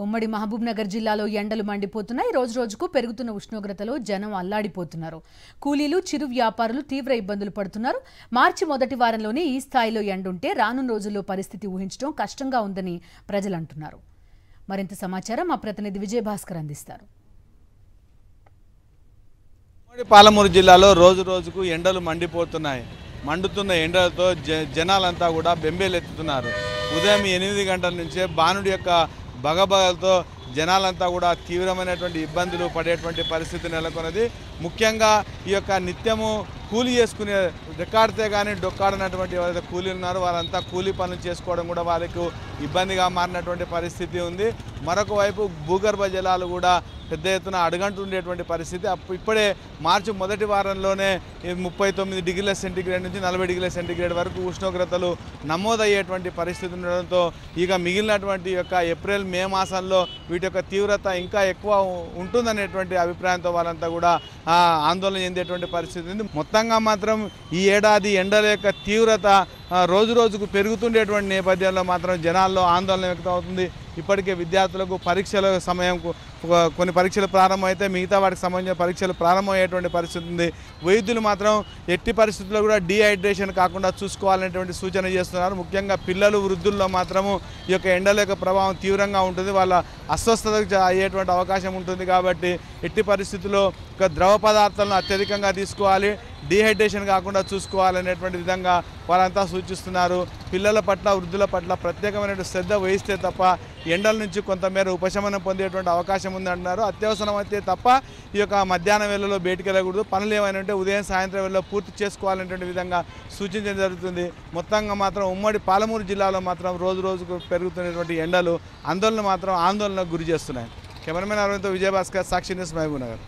ఉమ్మడి మహబూబ్ నగర్ జిల్లాలో ఎండలు మండిపోతున్నాయి. రోజు రోజుకు పెరుగుతున్న ఉష్ణోగ్రతలో జనం అల్లాడిపోతున్నారు. కూలీలు, చిరు వ్యాపారులు తీవ్ర ఇబ్బందులు పడుతున్నారు. మార్చి మొదటి వారంలోనే ఈ స్థాయిలో ఎండుంటే రానున్న రోజుల్లో పరిస్థితి ఊహించడం కష్టంగా ఉందని ప్రజలు అంటున్నారు. మరింత సమాచారం మా ప్రతినిధి విజయభాస్కర్ అందిస్తారు. పాలమూరు జిల్లాలో రోజు రోజుకు ఎండలు మండిపోతున్నాయి. మండుతున్న ఎండలతో జనాలంతా కూడా బెంబేలెత్తుతున్నారు. ఉదయం 8 గంటల నుంచే బాణుడి యొక్క బగబగలతో జనాలంతా కూడా తీవ్రమైనటువంటి ఇబ్బందులు పడేటువంటి పరిస్థితి నెలకొన్నది. ముఖ్యంగా ఈ యొక్క నిత్యము కూలీ చేసుకునే రెక్కాడితే కానీ డొక్కాడనటువంటి ఎవరైతే కూలీలు ఉన్నారో వారంతా కూలీ పనులు చేసుకోవడం కూడా వారికి ఇబ్బందిగా మారినటువంటి పరిస్థితి ఉంది. మరొక వైపు భూగర్భ జలాలు కూడా పెద్ద ఎత్తున అడుగంటుండేటువంటి పరిస్థితి. ఇప్పుడే మార్చి మొదటి వారంలోనే 39 డిగ్రీల సెంటీగ్రేడ్ నుంచి 40 డిగ్రీల సెంటీగ్రేడ్ వరకు ఉష్ణోగ్రతలు నమోదయ్యేటువంటి పరిస్థితి ఉండడంతో ఇక మిగిలినటువంటి యొక్క ఏప్రిల్, మే మాసంలో వీటి యొక్క తీవ్రత ఇంకా ఎక్కువ ఉంటుందనేటువంటి అభిప్రాయంతో వాళ్ళంతా కూడా ఆందోళన చెందేటువంటి పరిస్థితి ఉంది. మొత్తంగా మాత్రం ఈ ఏడాది ఎండల యొక్క తీవ్రత రోజు రోజుకు పెరుగుతుండేటువంటి నేపథ్యంలో మాత్రం జనాల్లో ఆందోళన వ్యక్తం అవుతుంది. ఇప్పటికే విద్యార్థులకు పరీక్షల సమయం కొన్ని పరీక్షలు ప్రారంభమైతే మిగతా వాటికి సంబంధించిన పరీక్షలు ప్రారంభమయ్యేటువంటి పరిస్థితి ఉంది. వైద్యులు మాత్రం ఎట్టి పరిస్థితుల్లో కూడా డీహైడ్రేషన్ కాకుండా చూసుకోవాలనేటువంటి సూచన చేస్తున్నారు. ముఖ్యంగా పిల్లలు, వృద్ధుల్లో మాత్రము ఈ యొక్క ఎండల యొక్క ప్రభావం తీవ్రంగా ఉంటుంది. వాళ్ళ అస్వస్థతకు అయ్యేటువంటి అవకాశం ఉంటుంది. కాబట్టి ఎట్టి పరిస్థితుల్లో ద్రవ పదార్థాలను అత్యధికంగా తీసుకోవాలి, డీహైడ్రేషన్ కాకుండా చూసుకోవాలనేటువంటి విధంగా వాళ్ళంతా సూచిస్తున్నారు. పిల్లల పట్ల, వృద్ధుల పట్ల ప్రత్యేకమైన శ్రద్ధ వహిస్తే తప్ప ఎండల నుంచి కొంతమేర ఉపశమనం పొందేటువంటి అవకాశం ఉంది అంటున్నారు. అత్యవసరం అయితే తప్ప ఈ యొక్క మధ్యాహ్నం వేళలో బయటికి వెళ్ళకూడదు. పనులు ఏమైనా ఉంటే ఉదయం, సాయంత్రం వేళలో పూర్తి చేసుకోవాలనేటువంటి విధంగా సూచించడం జరుగుతుంది. మొత్తంగా మాత్రం ఉమ్మడి పాలమూరు జిల్లాలో మాత్రం రోజు రోజుకు పెరుగుతున్నటువంటి ఎండలు ఆందోళనకు గురి చేస్తున్నాయి. కెమెరామెన్ అరవింద్తో విజయభాస్కర్, సాక్షి న్యూస్, మహబూబ్ నగర్.